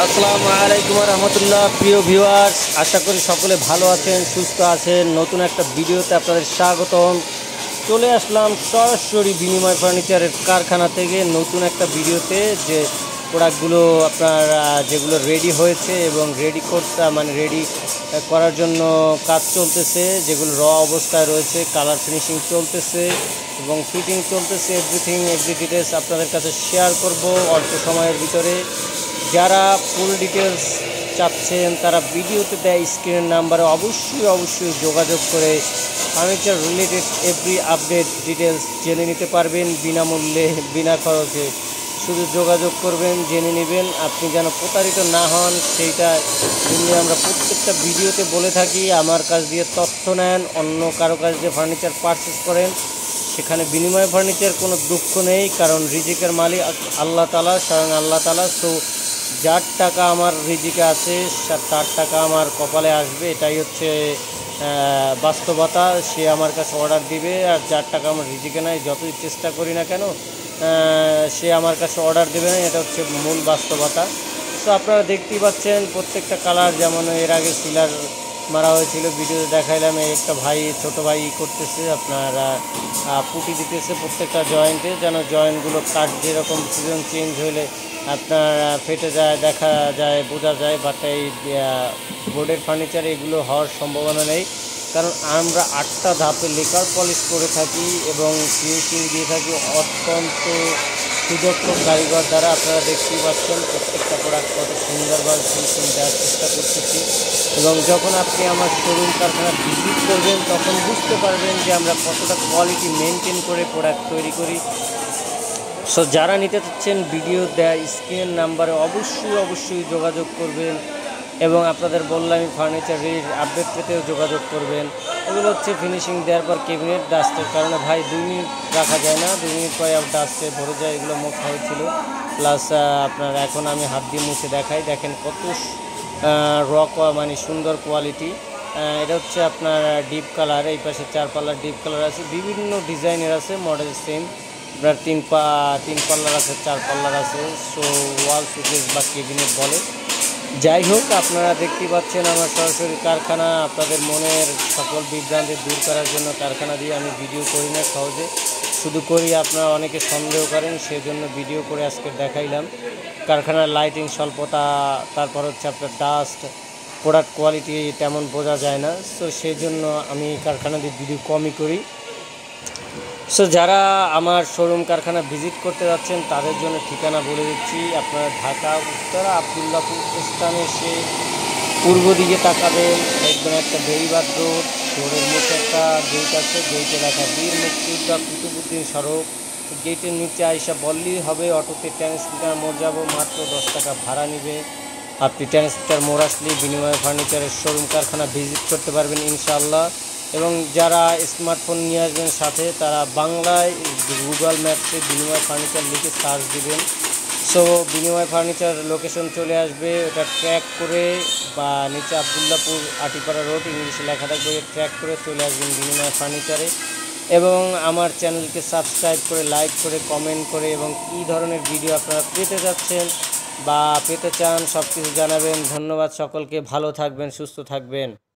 আসসালামু আলাইকুম রহমতুল্লাহ। প্রিয় ভিউয়ার্স, আশা করি সকলে ভালো আছেন, সুস্থ আছেন। নতুন একটা ভিডিওতে আপনাদের স্বাগতম। চলে আসলাম সরাসরি বিনিময় ফার্নিচারের কারখানা থেকে নতুন একটা ভিডিওতে, যে প্রোডাক্টগুলো আপনার যেগুলো রেডি হয়েছে এবং রেডি করার জন্য কাজ চলতেছে, যেগুলো অবস্থায় রয়েছে, কালার ফিনিশিং চলতেছে এবং ফিটিং চলতেছে। এভরি ডিটেলস আপনাদের কাছে শেয়ার করব অল্প সময়ের ভিতরে। যারা ফুল ডিটেলস চাচ্ছেন তারা ভিডিওতে দেয় স্ক্রিনের নাম্বারে অবশ্যই যোগাযোগ করে furniture related every update details জেনে নিতে পারবেন বিনামূল্যে, বিনা খরচে। শুধু যোগাযোগ করবেন, জেনে নেবেন। আপনি যেন প্রতারিত না হন সেইটা জন্য আমরা প্রত্যেকটা ভিডিওতে বলে থাকি। আমার কাছ দিয়ে তথ্য নেন, অন্য কারো কাছ দিয়ে ফার্নিচার পারচেস করেন, সেখানে বিনিময় ফার্নিচার কোনো দুঃখ নেই, কারণ রিজিকের মালিক আল্লাহ তাআলা, স্বয়ং আল্লাহ তাআলা। সো যার টাকা আমার রিজিকে আছে তার টাকা আমার কপালে আসবে, এটাই হচ্ছে বাস্তবতা। সে আমার কাছে অর্ডার দিবে, আর যার টাকা আমার রিজিকে নাই, যতই চেষ্টা করি না কেন সে আমার কাছে অর্ডার দেবে না, এটা হচ্ছে মূল বাস্তবতা। সো আপনারা দেখতেই পাচ্ছেন প্রত্যেকটা কালার, যেমন এর আগে সিলার মারা হয়েছিল, ভিডিওতে দেখাইলাম। একটা ভাই, ছোট ভাই করতেছে, আপনার পুটি দিতেছে প্রত্যেকটা জয়েন্টে, যেন জয়েন্টগুলো কাট যেরকম সিজন চেঞ্জ হলে আপনার ফেটে যায়, দেখা যায়, বোঝা যায়। বাট এই বোর্ডের ফার্নিচার এগুলো হওয়ার সম্ভাবনা নেই, কারণ আমরা 8টা ধাপে লেকার পলিশ করে থাকি এবং ফিনিশিং দিয়ে থাকি অত্যন্ত সুদক্ষ কারিগর দ্বারা। আপনারা দেখতেই পাচ্ছেন প্রত্যেকটা প্রোডাক্ট কত সুন্দরভাবে ফিনিশিং দেওয়ার চেষ্টা করতেছি। এবং যখন আপনি আমার শোরুম কারখানা ভিজিট করবেন তখন বুঝতে পারবেন যে আমরা কতটা কোয়ালিটি মেনটেন করে প্রোডাক্ট তৈরি করি। সো যারা নিতে চাচ্ছেন ভিডিও দেয়া স্ক্রিনের নাম্বারে অবশ্যই যোগাযোগ করবেন। এবং আপনাদের বললাম ফার্নিচার রেট আপডেট পেতেও যোগাযোগ করবেন। এগুলো হচ্ছে ফিনিশিং দেওয়ার পর ক্যাবিনেট ডাস্টের কারণে ভাই 2 মিনিট রাখা যায় না, 2 মিনিট পরে ডাস্টে ভরে যায়। এগুলো মোছা হয়েছিল, প্লাস আপনার এখন আমি হাত দিয়ে মুছে দেখাই। দেখেন কত মানে সুন্দর কোয়ালিটি। এটা হচ্ছে আপনার ডিপ কালার, এই পাশে 4 পাল্লার ডিপ কালার আছে, বিভিন্ন ডিজাইনের আছে, মডেল সেম। আপনার 3 পাল্লার আছে, 4 পাল্লার আছে। সো ওয়াল সুকেস বা ক্যাবিনেট বলে, যাই হোক আপনারা দেখতে পাচ্ছেন আমার সরাসরি কারখানা। আপনাদের মনের সকল বিভ্রান্তি দূর করার জন্য কারখানা দিয়ে আমি ভিডিও করি না সহজে, শুধু করি আপনারা অনেকে সন্দেহ করেন, সেজন্য ভিডিও করে আজকে দেখাইলাম। কারখানার লাইটিং স্বল্পতা, তারপর হচ্ছে আপনার ডাস্ট, প্রোডাক্ট কোয়ালিটি তেমন বোঝা যায় না। সো সেই জন্য আমি কারখানা দিয়ে ভিডিও কমই করি। সো যারা আমার শোরুম কারখানা ভিজিট করতে যাচ্ছেন তাদের জন্য ঠিকানা বলে দিচ্ছি। আপনারা ঢাকা উত্তরা আবদুল্লাপুর স্থানে এসে পূর্ব দিকে তাকাবেন, দেখবেন একটা বেড়িবাঁধ রোড, রোডের মুখে একটা গেট আছে, গেটে দেখা বীর মুক্তিযোদ্ধা কুতুবুদ্দিন সড়ক। গেটের নিচে আইসা বললেই হবে অটোতে ট্রান্সমিটার মোড় যাব, মাত্র 10 টাকা ভাড়া নেবে। আপনি ট্রান্সমিটার মোড় আসলে বিনিময় ফার্নিচারের শোরুম কারখানা ভিজিট করতে পারবেন ইনশাআল্লাহ। এবং যারা স্মার্টফোন নিয়ে আসবেন সাথে, তারা বাংলায় গুগল ম্যাপসে বিনিময় ফার্নিচার লিখে সার্চ দিবেন। সো বিনিময় ফার্নিচার লোকেশন চলে আসবে, ওটা ট্র্যাক করে বা নিচে আবদুল্লাপুর আটিপাড়া রোড ইংলিশে লেখা থাকবে, ট্র্যাক করে চলে আসবেন বিনিময় ফার্নিচারে। এবং আমার চ্যানেলকে সাবস্ক্রাইব করে, লাইক করে, কমেন্ট করে, এবং কী ধরনের ভিডিও আপনারা পেতে যাচ্ছেন বা পেতে চান সব কিছু জানাবেন। ধন্যবাদ সকলকে, ভালো থাকবেন, সুস্থ থাকবেন।